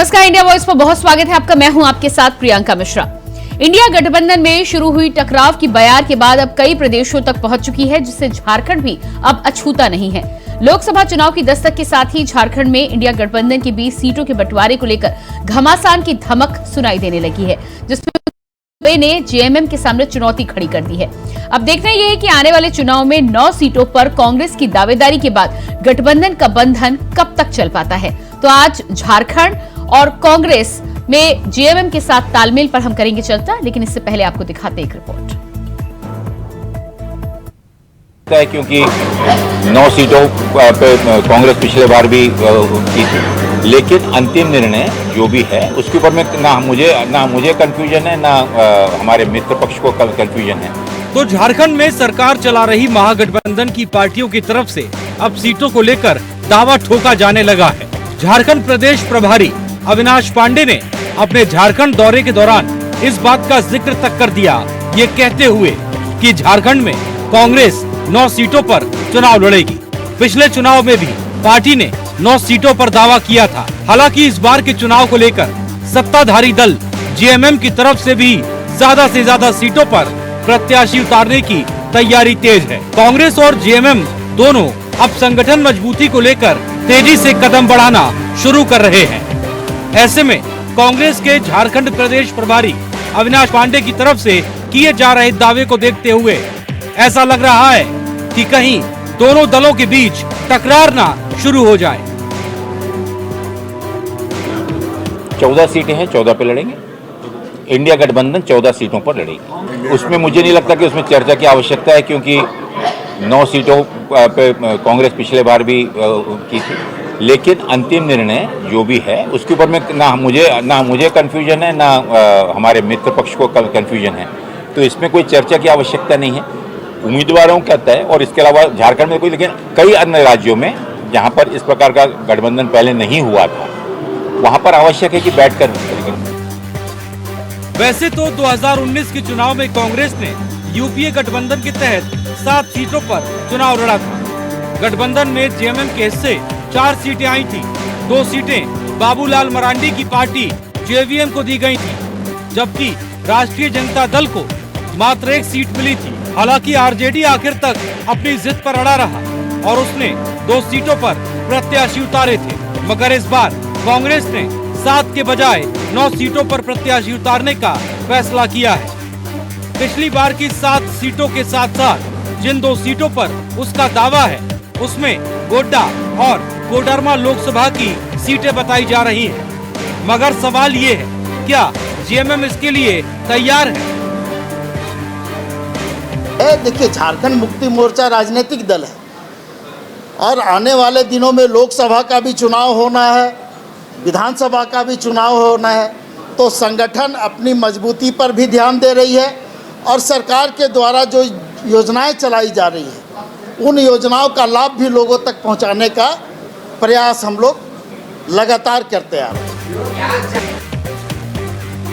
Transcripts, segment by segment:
नमस्कार, India voice पर बहुत स्वागत है आपका। मैं हूं आपके साथ प्रियंका मिश्रा। इंडिया गठबंधन में शुरू हुई टकराव की बयार के बाद अब कई प्रदेशों तक पहुंच चुकी है, जिससे झारखंड भी अब अछूता नहीं है। लोकसभा चुनाव की दस्तक के साथ ही झारखंड में इंडिया गठबंधन के बीच सीटों के बंटवारे को लेकर घमासान की धमक सुनाई देने लगी है, जिसमें ने जेएमएम के सामने चुनौती खड़ी कर दी है। अब देखना यह है कि आने वाले चुनाव में 9 सीटों पर कांग्रेस की दावेदारी के बाद गठबंधन का बंधन कब तक चल पाता है। तो आज झारखंड और कांग्रेस में जेएमएम के साथ तालमेल पर हम करेंगे चर्चा, लेकिन इससे पहले आपको दिखाते एक रिपोर्ट। क्योंकि 9 सीटों पे कांग्रेस पिछले बार भी की थी, लेकिन अंतिम निर्णय जो भी है उसके ऊपर में ना मुझे कंफ्यूजन है, ना हमारे मित्र पक्ष को कंफ्यूजन है। तो झारखंड में सरकार चला रही महागठबंधन की पार्टियों की तरफ से अब सीटों को लेकर दावा ठोका जाने लगा है। झारखंड प्रदेश प्रभारी अविनाश पांडे ने अपने झारखंड दौरे के दौरान इस बात का जिक्र तक कर दिया, ये कहते हुए कि झारखंड में कांग्रेस 9 सीटों पर चुनाव लड़ेगी। पिछले चुनाव में भी पार्टी ने 9 सीटों पर दावा किया था। हालांकि इस बार के चुनाव को लेकर सत्ताधारी दल जेएमएम की तरफ से भी ज्यादा सीटों पर प्रत्याशी उतारने की तैयारी तेज है। कांग्रेस और जेएमएम दोनों अब संगठन मजबूती को लेकर तेजी से कदम बढ़ाना शुरू कर रहे हैं। ऐसे में कांग्रेस के झारखंड प्रदेश प्रभारी अविनाश पांडे की तरफ से किए जा रहे दावे को देखते हुए ऐसा लग रहा है कि कहीं दोनों दलों के बीच टकरार ना शुरू हो जाए। 14 सीटें हैं, 14 पे लड़ेंगे। इंडिया गठबंधन 14 सीटों पर लड़ेगी। उसमें मुझे नहीं लगता कि उसमें चर्चा की आवश्यकता है, क्योंकि 9 सीटों पे कांग्रेस पिछले बार भी की थी, लेकिन अंतिम निर्णय जो भी है उसके ऊपर में ना मुझे कंफ्यूजन है, ना हमारे मित्र पक्ष को कंफ्यूजन है। तो इसमें कोई चर्चा की आवश्यकता नहीं है। उम्मीदवारों का तय और इसके अलावा झारखंड में कोई, लेकिन कई अन्य राज्यों में जहां पर इस प्रकार का गठबंधन पहले नहीं हुआ था, वहां पर आवश्यक है कि बैठकर। वैसे तो 2019 के चुनाव में कांग्रेस ने यूपीए गठबंधन के तहत 7 सीटों पर चुनाव लड़ा था। गठबंधन में जेएमएम के हिस्से 4 सीटें आई थी। 2 सीटें बाबूलाल मरांडी की पार्टी जेवीएम को दी गई थी, जबकि राष्ट्रीय जनता दल को मात्र 1 सीट मिली थी। हालांकि आरजेडी आखिर तक अपनी जिद पर अड़ा रहा और उसने 2 सीटों पर प्रत्याशी उतारे थे, मगर इस बार कांग्रेस ने 7 के बजाय 9 सीटों पर प्रत्याशी उतारने का फैसला किया है। पिछली बार की 7 सीटों के साथ साथ जिन 2 सीटों पर उसका दावा है, उसमें गोड्डा और कोडरमा लोकसभा की सीटें बताई जा रही हैं। मगर सवाल ये है, क्या जेएमएम इसके लिए तैयार है? देखिए, झारखंड मुक्ति मोर्चा राजनीतिक दल है और आने वाले दिनों में लोकसभा का भी चुनाव होना है, विधानसभा का भी चुनाव होना है। तो संगठन अपनी मजबूती पर भी ध्यान दे रही है और सरकार के द्वारा जो योजनाएं चलाई जा रही है, उन योजनाओं का लाभ भी लोगों तक पहुंचाने का प्रयास हम लोग लगातार करते आ रहे हैं।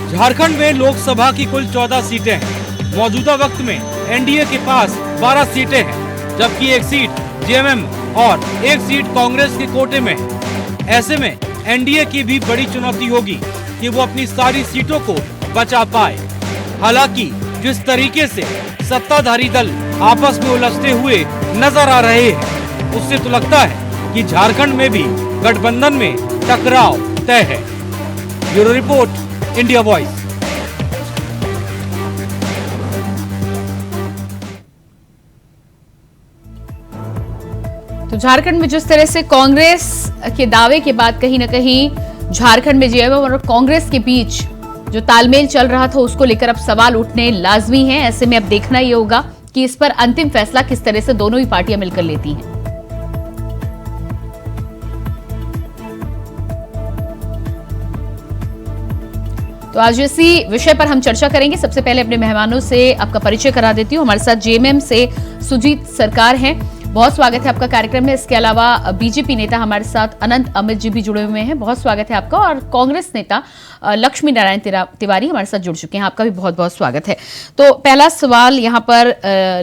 झारखंड में लोकसभा की कुल 14 सीटें हैं। मौजूदा वक्त में एनडीए के पास 12 सीटें हैं, जबकि 1 सीट जेएमएम और 1 सीट कांग्रेस के कोटे में है। ऐसे में एनडीए की भी बड़ी चुनौती होगी कि वो अपनी सारी सीटों को बचा पाए। हालांकि जिस तरीके से सत्ताधारी दल आपस में उलझते हुए नजर आ रहे हैं, उससे तो लगता है कि झारखंड में भी गठबंधन में टकराव तय है। Bureau report, India voice. तो झारखंड में जिस तरह से कांग्रेस के दावे के बाद कहीं न कहीं झारखंड में जेएमएम और कांग्रेस के बीच जो तालमेल चल रहा था, उसको लेकर अब सवाल उठने लाजमी हैं। ऐसे में अब देखना ये होगा कि इस पर अंतिम फैसला किस तरह से दोनों ही पार्टियां मिलकर लेती हैं। तो आज इसी विषय पर हम चर्चा करेंगे। सबसे पहले अपने मेहमानों से आपका परिचय करा देती हूँ। हमारे साथ जेएमएम से सुजीत सरकार हैं, बहुत स्वागत है आपका कार्यक्रम में। इसके अलावा बीजेपी नेता हमारे साथ अनंत अमित जी भी जुड़े हुए हैं, बहुत स्वागत है आपका। और कांग्रेस नेता लक्ष्मी नारायण तिवारी हमारे साथ जुड़ चुके हैं, आपका भी बहुत बहुत स्वागत है। तो पहला सवाल यहाँ पर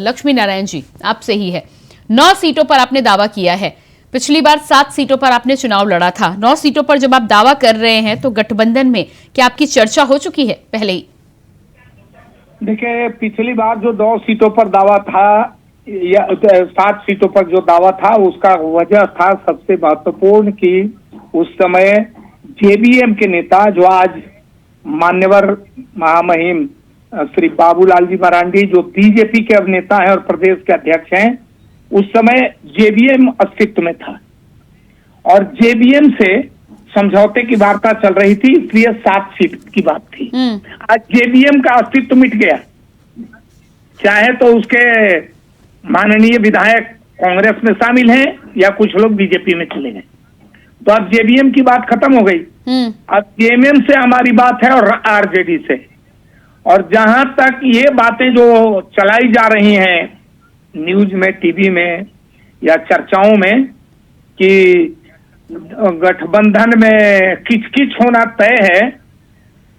लक्ष्मी नारायण जी आपसे ही है। 9 सीटों पर आपने दावा किया है, पिछली बार 7 सीटों पर आपने चुनाव लड़ा था, 9 सीटों पर जब आप दावा कर रहे हैं तो गठबंधन में क्या आपकी चर्चा हो चुकी है पहले ही? देखिए, पिछली बार जो 2 सीटों पर दावा था या 7 सीटों पर जो दावा था, उसका वजह था सबसे महत्वपूर्ण कि उस समय जेबीएम के नेता जो आज मान्यवर महामहिम श्री बाबूलाल जी मरांडी जो बीजेपी के अब नेता हैं और प्रदेश के अध्यक्ष हैं, उस समय जेबीएम अस्तित्व में था और जेबीएम से समझौते की वार्ता चल रही थी, इसलिए 7 सीट की बात थी। आज जेबीएम का अस्तित्व मिट गया, चाहे तो उसके माननीय विधायक कांग्रेस में शामिल हैं या कुछ लोग बीजेपी में चले गए, तो अब जेबीएम की बात खत्म हो गई। अब जेएमएम से हमारी बात है और आरजेडी से। और जहां तक ये बातें जो चलाई जा रही हैं न्यूज में, टीवी में या चर्चाओं में कि गठबंधन में किच-किच होना तय है,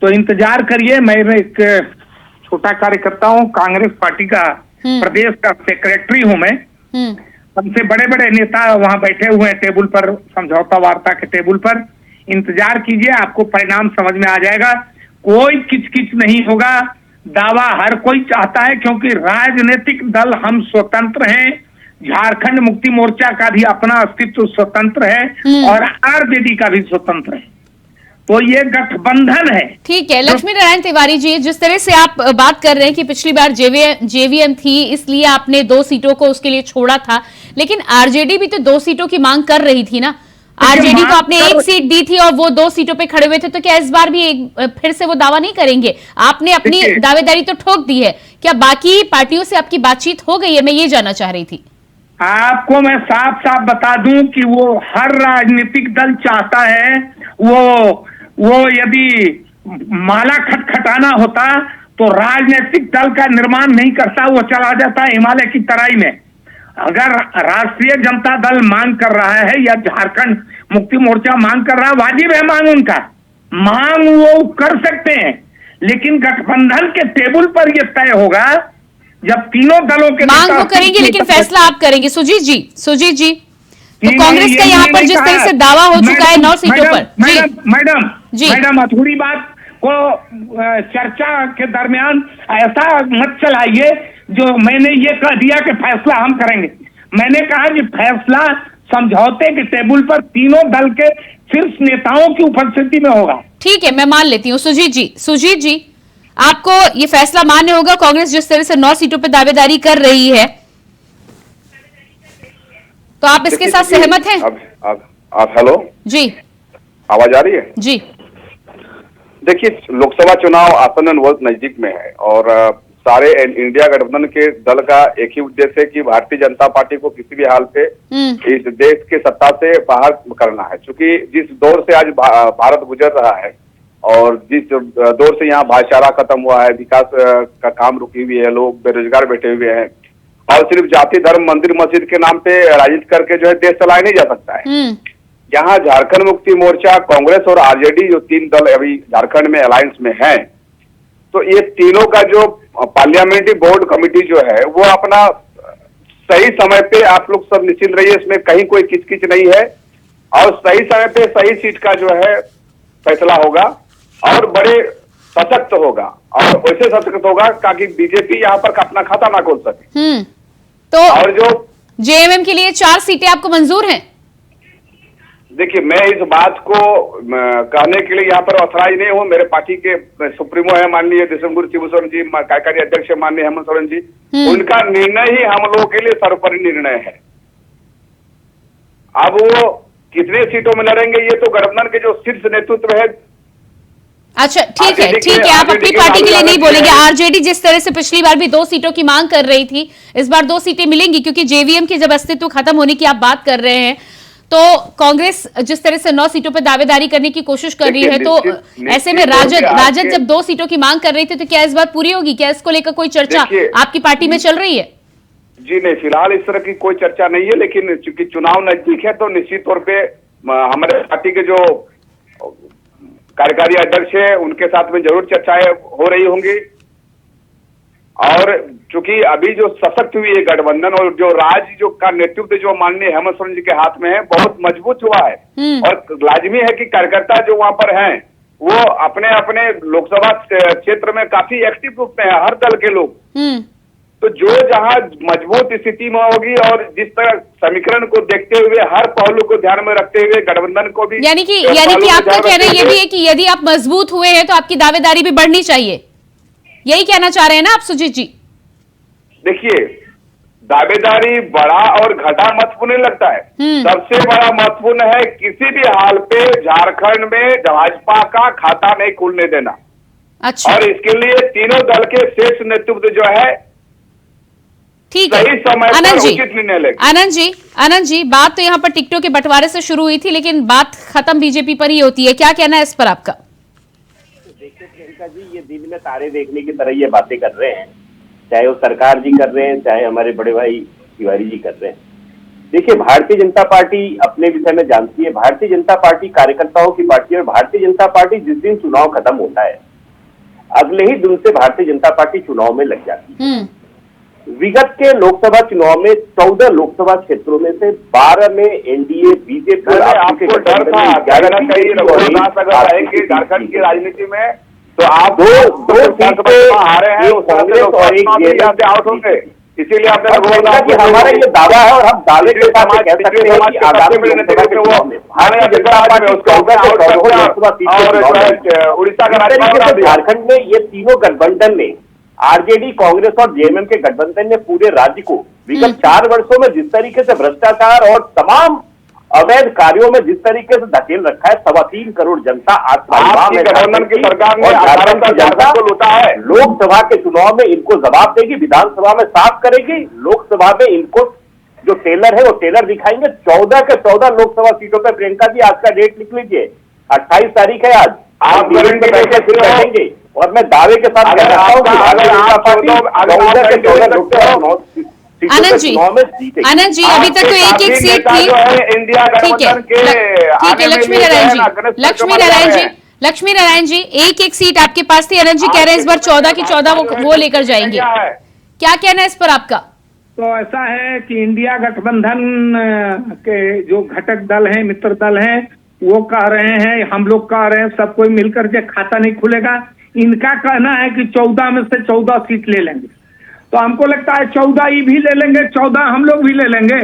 तो इंतजार करिए। मैं एक छोटा कार्यकर्ता हूं, कांग्रेस पार्टी का प्रदेश का सेक्रेटरी हूं मैं। सबसे बड़े बड़े नेता वहां बैठे हुए हैं टेबल पर, समझौता वार्ता के टेबल पर। इंतजार कीजिए, आपको परिणाम समझ में आ जाएगा। कोई किच-किच नहीं होगा, दावा हर कोई चाहता है, क्योंकि राजनीतिक दल हम स्वतंत्र हैं। झारखंड मुक्ति मोर्चा का भी अपना अस्तित्व स्वतंत्र है और आरजेडी का भी स्वतंत्र है, तो ये गठबंधन है। ठीक है लक्ष्मी नारायण तिवारी जी, जिस तरह से आप बात कर रहे हैं कि पिछली बार जेवीएम थी इसलिए आपने 2 सीटों को उसके लिए छोड़ा था, लेकिन आरजेडी भी तो 2 सीटों की मांग कर रही थी ना। आरजेडी को आपने 1 सीट दी थी और वो 2 सीटों पे खड़े हुए थे, तो क्या इस बार भी फिर से वो दावा नहीं करेंगे? आपने अपनी दावेदारी तो ठोक दी है, क्या बाकी पार्टियों से आपकी बातचीत हो गई है? मैं ये जानना चाह रही थी। आपको मैं साफ साफ बता दूं कि वो हर राजनीतिक दल चाहता है, वो यदि माला खटखटाना होता तो राजनीतिक दल का निर्माण नहीं करता, वो चला जाता हिमालय की तराई में। अगर राष्ट्रीय जनता दल मांग कर रहा है या झारखंड मुक्ति मोर्चा मांग कर रहा है, वाजिब है मांग उनका, मांग वो कर सकते हैं, लेकिन गठबंधन के टेबल पर ये तय होगा जब तीनों दलों के मांग वो करेंगे, लेकिन फैसला आप करेंगे। सुजीत जी, तो कांग्रेस का यहाँ पर जिस तरह से दावा हो चुका है 9 सीटों पर। मैडम अधूरी बात को चर्चा के दरमियान ऐसा मत चलाइए जो मैंने ये कह दिया कि फैसला हम करेंगे। मैंने कहा कि फैसला समझौते के टेबल पर तीनों दल के शीर्ष नेताओं की उपस्थिति में होगा। ठीक है, मैं मान लेती हूँ। सुजीत जी, आपको ये फैसला मान्य होगा? कांग्रेस जिस तरह से 9 सीटों पर दावेदारी कर रही है, तो आप इसके साथ सहमत हैं? आप हेलो जी, आवाज आ रही है? जी। देखिए, लोकसभा चुनाव आसन्न बहुत नजदीक में है और सारे इंडिया गठबंधन के दल का एक ही उद्देश्य है कि भारतीय जनता पार्टी को किसी भी हाल पे इस देश के सत्ता से बाहर करना है। क्योंकि जिस दौर से आज भारत गुजर रहा है और जिस दौर से यहाँ भाईचारा खत्म हुआ है, विकास का काम रुकी हुई है, लोग बेरोजगार बैठे हुए हैं और सिर्फ जाति धर्म मंदिर मस्जिद के नाम पे राजनीति करके जो है देश चलाया नहीं जा सकता है। यहाँ झारखंड मुक्ति मोर्चा, कांग्रेस और आरजेडी जो 3 दल अभी झारखंड में अलायंस में हैं, तो ये तीनों का जो पार्लियामेंट्री बोर्ड कमेटी जो है वो अपना सही समय पे, आप लोग सब निश्चिंत रहिए, इसमें कहीं कोई किचकिच नहीं है और सही समय पे सही सीट का जो है फैसला होगा और बड़े सशक्त होगा और वैसे सशक्त होगा ताकि बीजेपी यहाँ पर अपना खाता ना खोल सके। तो और जो जेएमएम के लिए 4 सीटें आपको मंजूर हैं? देखिए, मैं इस बात को कहने के लिए यहाँ पर ऑथराइज नहीं हूँ। मेरे पार्टी के सुप्रीमो है माननीय दिसंबर शिबू सोरेन जी, कार्यकारी अध्यक्ष है माननीय हेमंत सोरेन जी, उनका निर्णय ही हम लोगों के लिए सर्वोपरि निर्णय है। अब वो कितने सीटों में लड़ेंगे ये तो गठबंधन के जो शीर्ष नेतृत्व है। अच्छा, ठीक है, आप अपनी पार्टी के लिए नहीं बोलेंगे। आरजेडी जिस तरह से पिछली बार भी 2 सीटों की मांग कर रही थी, इस बार 2 सीटें मिलेंगी, क्योंकि जेवीएम के जब अस्तित्व खत्म होने की आप बात कर रहे हैं, तो कांग्रेस जिस तरह से 9 सीटों पर दावेदारी करने की कोशिश कर रही है, तो ऐसे में राजद जब 2 सीटों की मांग कर रही थी, तो क्या इस बार पूरी होगी? क्या इसको लेकर कोई चर्चा आपकी पार्टी में चल रही है? जी नहीं, फिलहाल इस तरह की कोई चर्चा नहीं है, लेकिन चूंकि चुनाव नजदीक है तो निश्चित तौर पे हमारे पार्टी के जो कार्यकारी अध्यक्ष है उनके साथ में जरूर चर्चाएं हो रही होंगी और चूंकि अभी जो सशक्त हुई है गठबंधन और जो राज्य जो का नेतृत्व जो माननीय हेमंत सोरेन जी के हाथ में है, बहुत मजबूत हुआ है। और लाजमी है कि कार्यकर्ता जो वहां पर हैं वो अपने अपने लोकसभा क्षेत्र में काफी एक्टिव रूप में है, हर दल के लोग। तो जो जहां मजबूत स्थिति में होगी और जिस तरह समीकरण को देखते हुए हर पहलू को ध्यान में रखते हुए गठबंधन को भी यानी कि आपका कहना ये भी है कि यदि आप मजबूत हुए हैं तो आपकी दावेदारी भी बढ़नी चाहिए, यही कहना चाह रहे हैं ना आप सुजीत जी? देखिए, दावेदारी बड़ा और घटा महत्वपूर्ण नहीं लगता है। सबसे बड़ा महत्वपूर्ण है किसी भी हाल पे झारखंड में भाजपा का खाता नहीं खुलने देना। अच्छा। और इसके लिए तीनों दल के शीर्ष नेतृत्व जो है ठीक है सही समय पर उचित निर्णय लेंगे। आनंद जी, बात तो यहाँ पर टिकटों के बंटवारे से शुरू हुई थी, लेकिन बात खत्म बीजेपी पर ही होती है, क्या कहना है इस पर आपका? देखिए प्रियंका जी, ये दिन में तारे देखने की तरह ये बातें कर रहे हैं, चाहे वो सरकार जी कर रहे हैं, चाहे हमारे बड़े भाई तिवारी जी कर रहे हैं। देखिए, भारतीय जनता पार्टी अपने विषय में जानती है। भारतीय जनता पार्टी कार्यकर्ताओं की पार्टी है और भारतीय जनता पार्टी जिस दिन चुनाव खत्म होता है अगले ही दिन से भारतीय जनता पार्टी चुनाव में लग जाती है। विगत के लोकसभा चुनाव में 14 लोकसभा क्षेत्रों में से 12 में एनडीए बीजेपी और आपको डर था झारखंड की राजनीति में तो आप दो सीटें हारे हैं, कांग्रेस और एक आउट होंगे, इसीलिए आपने हमारा ये दावा है और हम दावे के साथ कह सकते हैं कि आगामी उड़ीसा का झारखंड में ये तीनों गठबंधन ने, आरजेडी, कांग्रेस और जेएमएम के गठबंधन ने पूरे राज्य को विगत 4 वर्षों में जिस तरीके से भ्रष्टाचार और तमाम अवैध कार्यों में जिस तरीके से धकेल रखा है, 3.25 करोड़ जनता आज गठबंधन की सरकार ने जनता को लूटा है। लोकसभा के चुनाव में इनको जवाब देगी, विधानसभा में साफ करेगी, लोकसभा में इनको जो टेलर है वो टेलर दिखाएंगे। 14 के 14 लोकसभा सीटों पर प्रियंका जी आज का डेट लिख लीजिए, 28 तारीख है आज। आप बैठेंगे और मैं दावे के साथ कह रहा हूँ आनंद जी अभी तक तो एक सीट थी। ठीक है लक्ष्मी नारायण जी एक सीट आपके पास थी। आनंद जी कह रहे हैं इस बार 14 की 14 वो लेकर जाएंगे, क्या कहना है इस पर आपका? तो ऐसा है कि इंडिया गठबंधन के जो घटक दल हैं, मित्र दल हैं, वो कह रहे हैं, हम लोग कह रहे हैं सब कोई मिलकर के खाता नहीं खुलेगा। इनका कहना है कि 14 में से 14 सीट ले लेंगे, तो हमको लगता है 14 ही भी ले लेंगे, 14 हम लोग भी ले लेंगे।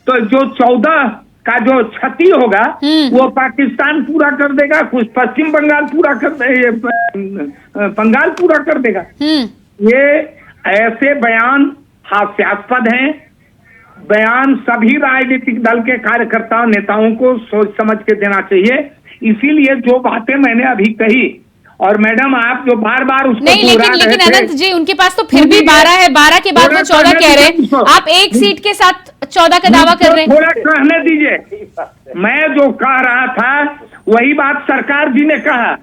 तो जो 14 का जो क्षति होगा वो पाकिस्तान पूरा कर देगा, कुछ पश्चिम बंगाल पूरा कर बंगाल पूरा कर देगा। ये ऐसे बयान हास्यास्पद हैं। बयान सभी राजनीतिक दल के कार्यकर्ताओं नेताओं को सोच समझ के देना चाहिए। इसीलिए जो बातें मैंने अभी कही, और मैडम आप जो बार बार उसको नहीं, लेकिन अनंत जी उनके पास तो फिर भी 12 है, 12 के बाद वो 14 कह रहे हैं, आप एक सीट के साथ 14 का दावा कर रहे हैं। थोड़ा कहने दीजिए, मैं जो कह रहा था वही बात सरकार जी ने कहा,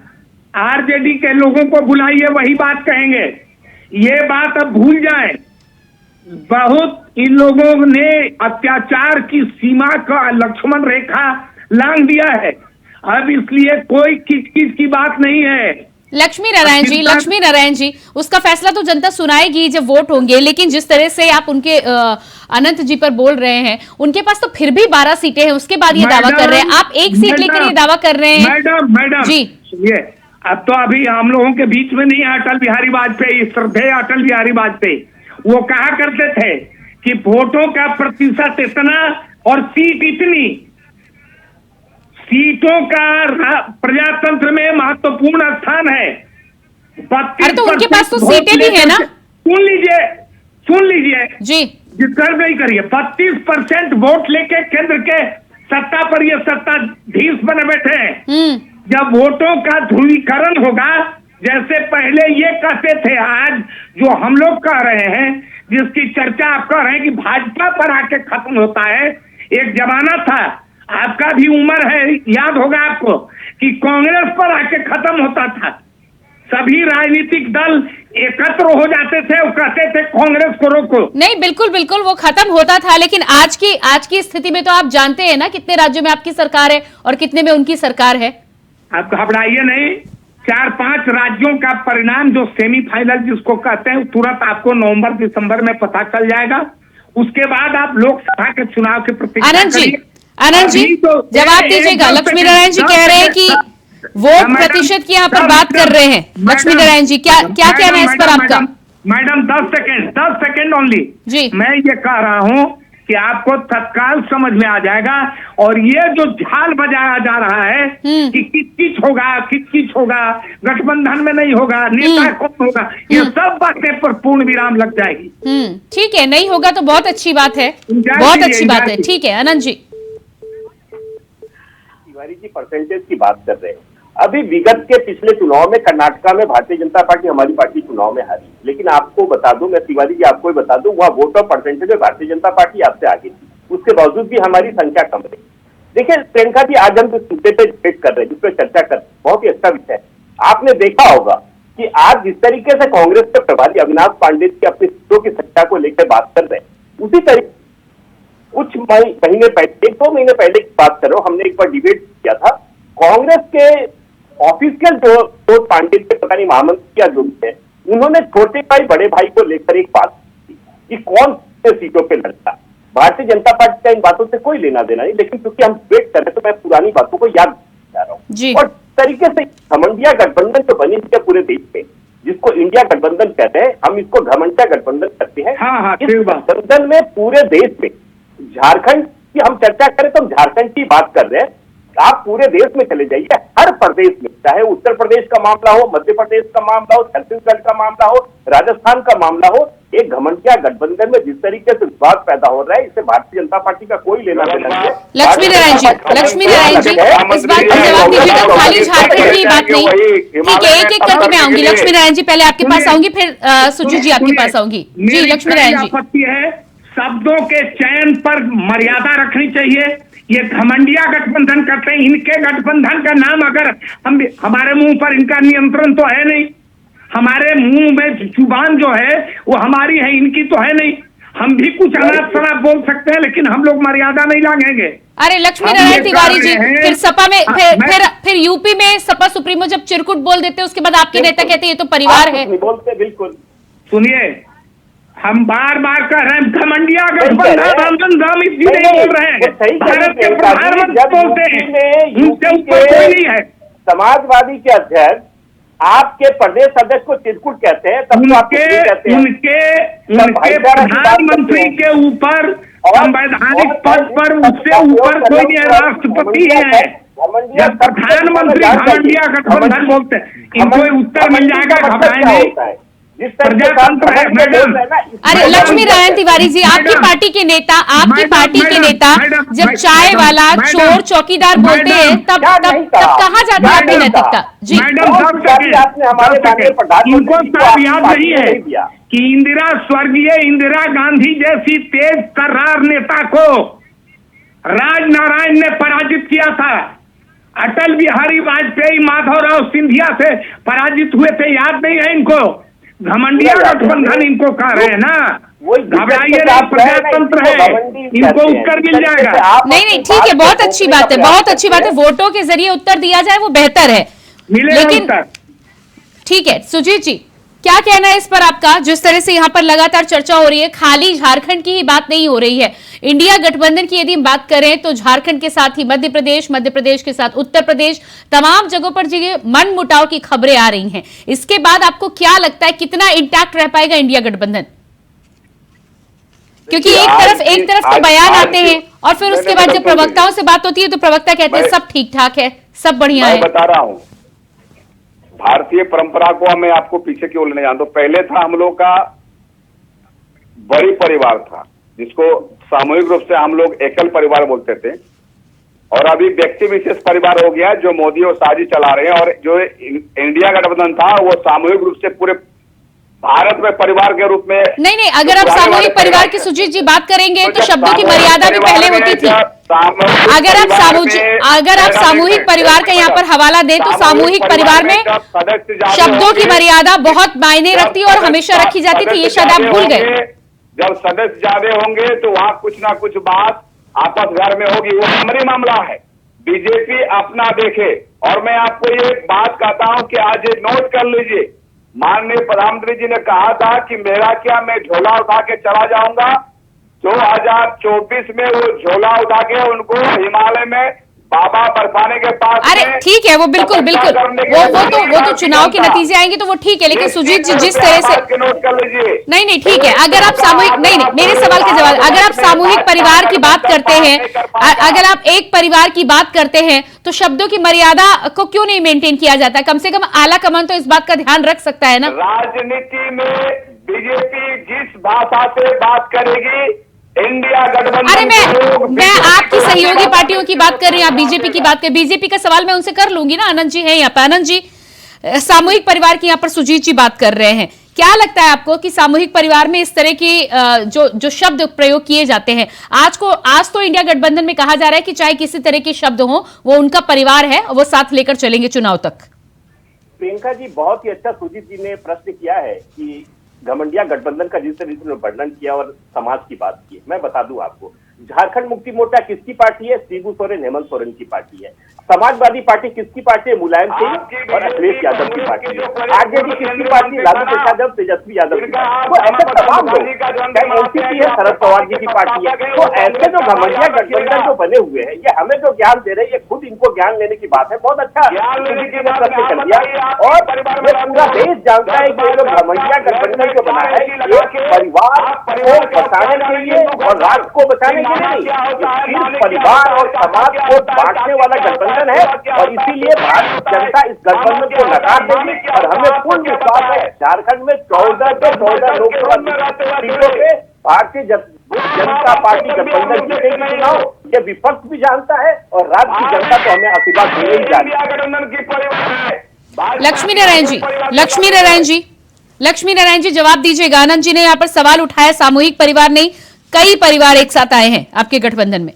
आरजेडी के लोगों को बुलाइए वही बात कहेंगे। ये बात अब भूल जाए, बहुत इन लोगों ने अत्याचार की सीमा का लक्ष्मण रेखा लांघ दिया है। अब इसलिए कोई किस की बात नहीं है। लक्ष्मी नारायण जी उसका फैसला तो जनता सुनाएगी जब वोट होंगे, लेकिन जिस तरह से आप उनके अनंत जी पर बोल रहे हैं, उनके पास तो फिर भी 12 सीटें हैं, उसके बाद ये दावा कर रहे हैं, आप एक सीट लेकर ये दावा कर रहे हैं। मैडम जी ये अब तो अभी हम लोगों के बीच में नहीं है अटल बिहारी वाजपेयी, श्रद्धेय अटल बिहारी वाजपेयी। वो कहा करते थे कि वोटों का प्रतिशत इतना और सीट इतनी। सीटों का प्रजातंत्र में महत्वपूर्ण स्थान है। 32% तो उनके पास तो सीटें भी है ना। सुन लीजिए जी, जिक्र नहीं करिए। 32% वोट लेके केंद्र के सत्ता पर ये सत्ताधीश बने बैठे हैं। जब वोटों का ध्रुवीकरण होगा, जैसे पहले ये कहते थे, आज जो हम लोग कह रहे हैं, जिसकी चर्चा आप कह रहे हैं कि भाजपा पर आके खत्म होता है। एक जमाना था, आपका भी उम्र है, याद होगा आपको, कि कांग्रेस पर आके खत्म होता था। सभी राजनीतिक दल एकत्र हो जाते थे, वो कहते थे कांग्रेस को रोको। नहीं, बिल्कुल वो खत्म होता था, लेकिन आज की स्थिति में तो आप जानते हैं ना कितने राज्यों में आपकी सरकार है और कितने में उनकी सरकार है। आप घबराइए नहीं, 4-5 5 राज्यों का परिणाम जो सेमीफाइनल जिसको कहते हैं तुरंत आपको नवंबर दिसंबर में पता चल जाएगा। उसके बाद आप लोकसभा के चुनाव के प्रतीक्षा करिए। आनंद जी जवाब दीजिएगा। लक्ष्मी नारायण जी कह रहे हैं कि वोट प्रतिशत की यहाँ पर बात कर रहे हैं। लक्ष्मी नारायण जी क्या कहना है इस पर आपका? मैडम 10 सेकेंड ओनली जी। मैं ये कह रहा हूँ कि आपको तत्काल समझ में आ जाएगा। और ये जो झाल बजाया जा रहा है कि किच होगा, गठबंधन में नहीं होगा, नेता कौन होगा, ये सब बातें पर पूर्ण विराम लग जाएगी। ठीक है, नहीं होगा तो बहुत अच्छी बात है, बहुत अच्छी बात है। ठीक है आनंद जी। तिवारी जी परसेंटेज की बात कर रहे हैं। अभी विगत के पिछले चुनाव में कर्नाटका में भारतीय जनता पार्टी, हमारी पार्टी चुनाव में हारी, लेकिन आपको बता दूं, मैं तिवारी जी आपको ही बता दूं, वहां वोट और परसेंटेज में भारतीय जनता पार्टी आपसे आगे थी, उसके बावजूद भी हमारी संख्या कम रही। देखिए प्रियंका जी, आज हम जिस मुद्दे पे डिबेट कर रहे हैं, जिस पर चर्चा कर रहे हैं, बहुत ही अच्छा विषय है। आपने देखा होगा कि आज जिस तरीके से कांग्रेस के प्रभारी अविनाश पांडे की अपनी सीटों की संख्या को लेकर बात कर रहे हैं, उसी तरीके कुछ महीने पहले, 1-2 महीने पहले की बात कर रहा हूं, हमने एक बार डिबेट किया था। कांग्रेस के ऑफिशियल जो पांडे के पता नहीं महामंत्री या जो भी है, उन्होंने छोटे भाई बड़े भाई को लेकर एक बात की कि कौन से सीटों पे लड़ता। भारतीय जनता पार्टी का इन बातों से कोई लेना देना नहीं, लेकिन क्योंकि हम डिबेट कर रहे हैं तो मैं पुरानी बातों को याद जा रहा हूँ। और तरीके से घमंडिया गठबंधन जो बनी है पूरे देश में, जिसको इंडिया गठबंधन कहते हैं, हम इसको घमंडिया गठबंधन कहते हैं। इस गठबंधन में पूरे देश में झारखंड की हम चर्चा करें तो हम झारखंड की बात कर रहे हैं। आप पूरे देश में चले जाइए, हर प्रदेश में, चाहे उत्तर प्रदेश का मामला हो, मध्य प्रदेश का मामला हो, छत्तीसगढ़ का मामला हो, राजस्थान का मामला हो, एक घमंडिया गठबंधन में जिस तरीके से विवाद पैदा हो रहा है, इससे भारतीय जनता पार्टी का कोई लेना देना नहीं है। लक्ष्मी नारायण जी इस बात का जवाब दीजिएगा। खाली झारखंड की बात नहीं, ठीक है, एक करके मैं आऊंगी। लक्ष्मी नारायण जी पहले आपके पास आऊंगी, फिर सुजीत जी आपके पास आऊंगी। जी लक्ष्मी नारायण जी। आपत्ति है, शब्दों के चयन पर मर्यादा रखनी चाहिए। ये घमंडिया गठबंधन करते हैं, इनके गठबंधन का नाम अगर हम हमारे मुंह पर इनका नियंत्रण तो है नहीं, हमारे मुंह में जुबान जो है वो हमारी है, इनकी तो है नहीं। हम भी कुछ अनाप शनाप बोल सकते हैं, लेकिन हम लोग मर्यादा नहीं लांघेंगे। अरे लक्ष्मी नारायण तिवारी जी, फिर सपा में फिर यूपी में सपा सुप्रीमो जब चिरकुट बोल देते हैं, उसके बाद आपके नेता कहते हैं ये तो परिवार है। बोलते बिल्कुल। सुनिए, हम बार बार कह रहे हैं घमंडिया गठबंधन, हम इसलिए नहीं बोल रहे हैं। भारत के प्रधानमंत्री बोलते हैं, उनसे ऊपर कोई नहीं है। समाजवादी के अध्यक्ष आपके प्रदेश अध्यक्ष को चिरकुट कहते हैं, तब उनके प्रधानमंत्री के ऊपर संवैधानिक पद पर उससे ऊपर कोई नहीं, राष्ट्रपति है। जब प्रधानमंत्री घमंडिया गठबंधन बोलते हैं, इनको उत्तर मिल जाएगा, घबराए नहीं, प्रजातंत्र है मैडम। अरे लक्ष्मी नारायण तिवारी जी, आपकी पार्टी के नेता जब चाय वाला चोर चौकीदार बोलते हैं, तब कहाँ जाती है आपकी नैतिकता? जी मैडम, इनको सब याद नहीं है कि स्वर्गीय इंदिरा गांधी जैसी तेज तर्रार नेता को राजनारायण ने पराजित किया था। अटल बिहारी वाजपेयी माधवराव सिंधिया से पराजित हुए थे, याद नहीं है इनको? घमंडिया गठबंधन इनको कह रहे हैं ना, घबराइए ना, प्रजातंत्र है, इनको उत्तर मिल जाएगा। नहीं ठीक है, बहुत अच्छी बात है, बहुत अच्छी बात है, वोटों के जरिए उत्तर दिया जाए वो बेहतर है, लेकिन ठीक है। सुजीत जी क्या कहना है इस पर आपका? जिस तरह से यहाँ पर लगातार चर्चा हो रही है, खाली झारखंड की ही बात नहीं हो रही है, इंडिया गठबंधन की यदि हम बात करें तो झारखंड के साथ ही मध्य प्रदेश के साथ उत्तर प्रदेश, तमाम जगहों पर मन मुटाव की खबरें आ रही हैं। इसके बाद आपको क्या लगता है कितना इंटैक्ट रह पाएगा इंडिया गठबंधन? क्योंकि एक तरफ तो बयान आते हैं और फिर उसके बाद जब प्रवक्ताओं से बात होती है तो प्रवक्ता कहते हैं सब ठीक ठाक है, सब बढ़िया है। बता रहा हूं, भारतीय परंपरा को मैं आपको पीछे क्यों लेने जानता हूं। पहले था हम लोग का बड़ी परिवार था, जिसको सामूहिक रूप से हम लोग एकल परिवार बोलते थे, और अभी व्यक्ति विशेष परिवार हो गया जो मोदी और शाहजी चला रहे हैं। और जो इंडिया गठबंधन था वो सामूहिक रूप से पूरे भारत में परिवार के रूप में नहीं, अगर आप सामूहिक परिवार की सुजीत जी बात करेंगे तो शब्दों की मर्यादा भी पहले होती थी। अगर आप सामूहिक परिवार का यहाँ पर हवाला दें तो सामूहिक परिवार में शब्दों की मर्यादा बहुत मायने रखती है और हमेशा रखी जाती थी, ये शायद आप भूल गए। जब सदस्य ज्यादा होंगे तो वहां कुछ ना कुछ बात आपस घर में होगी, वो हमारी मामला है। बीजेपी अपना देखे। और मैं आपको ये बात कहता हूं कि आज ये नोट कर लीजिए, माननीय प्रधानमंत्री जी ने कहा था कि मेरा क्या, मैं झोला उठा के चला जाऊंगा। 2024 में वो झोला उठा के उनको हिमालय में बाबा बर्फाने के पास। अरे ठीक है, वो बिल्कुल बिल्कुल वो तो चुनाव के नतीजे आएंगे तो वो ठीक है, लेकिन सुजीत जी जिस तरह से नोट कर लीजिए। नहीं ठीक है, अगर आप सामूहिक नहीं मेरे सवाल के जवाब, अगर आप सामूहिक परिवार की बात करते हैं, अगर आप एक परिवार की बात करते हैं तो शब्दों की मर्यादा को क्यों नहीं मेंटेन किया जाता? कम से कम आला कमान तो इस बात का ध्यान रख सकता है ना। राजनीति में बीजेपी जिस भाषा से बात करेगी, इंडिया गठबंधन। अरे मैं आपकी सहयोगी पार्टियों की बात कर रही हूँ, आप बीजेपी की बात कर, बीजेपी का सवाल मैं उनसे कर लूंगी ना। आनंद जी है यहाँ पर। आनंद जी, सामूहिक परिवार की यहाँ पर सुजीत जी बात कर रहे हैं, क्या लगता है आपको कि सामूहिक परिवार में इस तरह की जो शब्द प्रयोग किए जाते हैं, आज तो इंडिया गठबंधन में कहा जा रहा है कि चाहे किसी तरह के शब्द हो, वो उनका परिवार है, वो साथ लेकर चलेंगे चुनाव तक। प्रियंका जी, बहुत ही अच्छा सुजीत जी ने प्रश्न किया है कि घमंडिया गठबंधन का जिस तरीके से वर्णन किया और समाज की बात की। मैं बता दूं आपको, झारखंड मुक्ति मोर्चा किसकी पार्टी है? शिबू सोरेन, हेमंत सोरेन की पार्टी है। समाजवादी पार्टी किसकी पार्टी है? मुलायम सिंह और अखिलेश यादव की पार्टी है। आरजेडी किसकी पार्टी? लालू प्रसाद यादव, तेजस्वी यादव की पार्टी। वो ऐसे तमाम लोग, चाहे एनसीपी है, शरद पवार जी की पार्टी है। तो ऐसे जो घमंडिया गठबंधन जो बने हुए हैं, ये हमें जो ज्ञान दे रहे हैं, ये खुद इनको ज्ञान लेने की बात है। बहुत अच्छा प्रश्न कर दिया। और ये पूरा देश जानता है कि जो घमंडिया गठबंधन जो बना है, ये परिवार को बचाने के लिए और राष्ट्र को बचाने के लिए नहीं, सिर्फ परिवार और समाज को बांटने वाला गठबंधन है। और इसीलिए भारतीय जनता इस गठबंधन को नकार देगी। और हमें पूर्ण विश्वास है, झारखंड में 14 से 14 लोकसभा सीटों पे भारतीय जनता पार्टी गठबंधन जीतेगी चुनाव। ये विपक्ष भी जानता है और राज्य की जनता तो हमें आशीर्वाद देने ही जा रही है। लक्ष्मी नारायण जी जवाब दीजिएगा। आनंद जी ने यहाँ पर सवाल उठाया, सामूहिक परिवार नहीं, कई परिवार एक साथ आए हैं आपके गठबंधन में।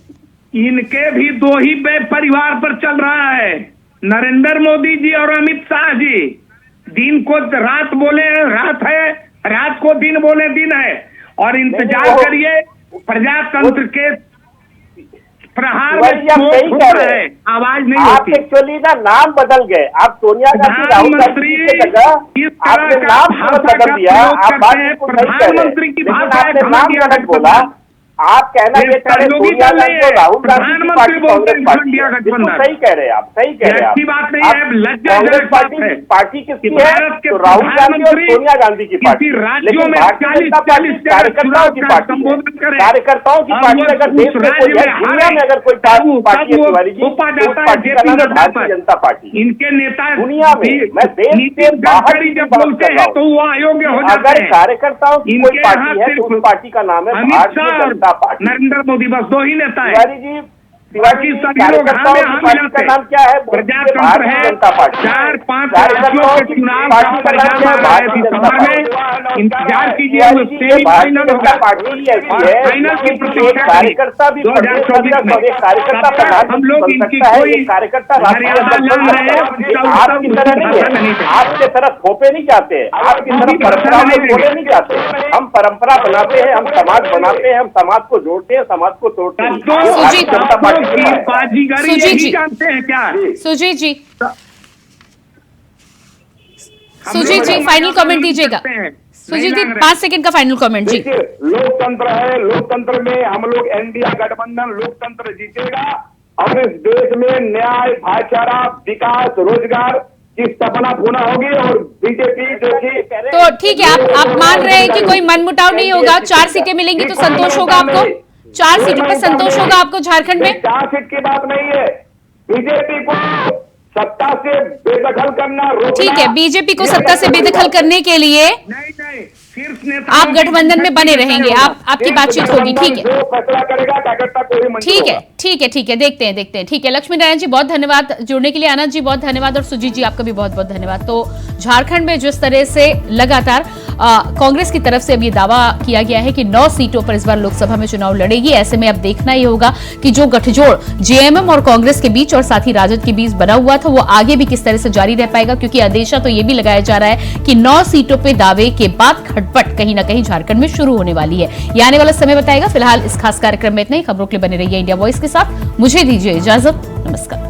इनके भी दो ही परिवार पर चल रहा है, नरेंद्र मोदी जी और अमित शाह जी। दिन को रात बोले रात है, रात को दिन बोले दिन है। और इंतजार करिए, प्रजातंत्र के प्रहार में आवाज नहीं आप होती। एक्चुअली ना नाम बदल गए, आप सोनिया गांधी, राहुल गांधी की जगह आपने नाम बदल दिया। आप बात को प्रधानमंत्री की भाषा है, आपने नाम गलत बोला। आप कहना ये चाह रहे सोनिया गांधी को राहुल गांधी की पार्टी कांग्रेस पार्टी है। सही कह रहे हैं आप, सही कह रहे हैं आप। बात नहीं है, कांग्रेस पार्टी किसकी है? तो राहुल गांधी और सोनिया गांधी की पार्टी। लेकिन भारतीय जनता पार्टी कार्यकर्ताओं की पार्टी है। कार्यकर्ताओं की पार्टी अगर देश में कोई है, दुनिया में अगर कोई पार्टी है तिवारी जी, उस पार्टी का नाम है भारतीय जनता पार्टी। इनके नेता दुनिया में, मैं देश के बाहर की बात कर रहा हूं, तो वो अयोग्य हो जाते अगर हैं। कार्यकर्ताओं की कोई पार्टी है तो उस पार्टी का नाम है भारतीय जनता पार्टी। नरेंद्र मोदी, बस दो ही नेता है। तिवारी जी, बाकी सभी लोग कार्यकर्ताओं की पार्टी का नाम क्या है? प्रजातंत्र है। जनता पार्टी। 4-5 राज्यों के चुनाव पार्टी का नाम क्या है? भारतीय जनता पार्टी। इंतजार कीजिए, फाइनल होगा। पार्टी ही ऐसी है, कार्यकर्ता भी कार्यकर्ता प्रधान हम लोग इनकी कोई कार्यकर्ता राष्ट्रीय आपकी तरह नहीं है। आपके तरफ थोपे नहीं जाते हैं, आपकी तरफ परंपरा में बोले नहीं जाते। हम परंपरा बनाते हैं, हम समाज बनाते हैं, हम समाज को जोड़ते हैं, समाज को तोड़ते हैं। सुजीत जी जानते हैं क्या? सुजीत जी फाइनल कमेंट दीजिएगा। सुजीत जी 5 सेकंड का फाइनल कमेंट जी। लोकतंत्र है, लोकतंत्र में हम लोग इंडिया गठबंधन लोकतंत्र जीतेगा और इस देश में न्याय, भाईचारा, विकास, रोजगार की सपना पूरा होगी। और बीजेपी तो ठीक है, आप मान रहे हैं कि कोई मनमुटाव नहीं होगा, 4 सीटें मिलेंगी तो संतोष होगा आपको? 4 सीटों पर संतोष होगा आपको झारखंड में? 4 सीट की बात नहीं है, बीजेपी को सत्ता से बेदखल करना, ठीक है, बीजेपी को सत्ता से बेदखल करने के लिए आप गठबंधन में बने रहेंगे, आपकी बातचीत होगी। ठीक है, फैसला करेगा कार्यकर्ता कोई। ठीक है, देखते हैं। ठीक है, लक्ष्मी नारायण जी बहुत धन्यवाद जुड़ने के लिए, आनंद जी बहुत धन्यवाद और सुजीत जी आपका भी बहुत बहुत धन्यवाद। तो झारखंड में जिस तरह से लगातार कांग्रेस की तरफ से अब ये दावा किया गया है कि 9 सीटों पर इस बार लोकसभा में चुनाव लड़ेगी, ऐसे में अब देखना ही होगा कि जो गठजोड़ जेएमएम और कांग्रेस के बीच और साथ ही राजद के बीच बना हुआ था वो आगे भी किस तरह से जारी रह पाएगा, क्योंकि आदेशा तो ये भी लगाया जा रहा है कि 9 सीटों पर दावे के बाद खटपट कहीं ना कहीं झारखंड में शुरू होने वाली है। ये आने वाला समय बताएगा। फिलहाल इस खास कार्यक्रम में इतना ही। खबरों के लिए बने रहिए इंडिया वॉइस के साथ। मुझे दीजिए इजाजत। नमस्कार।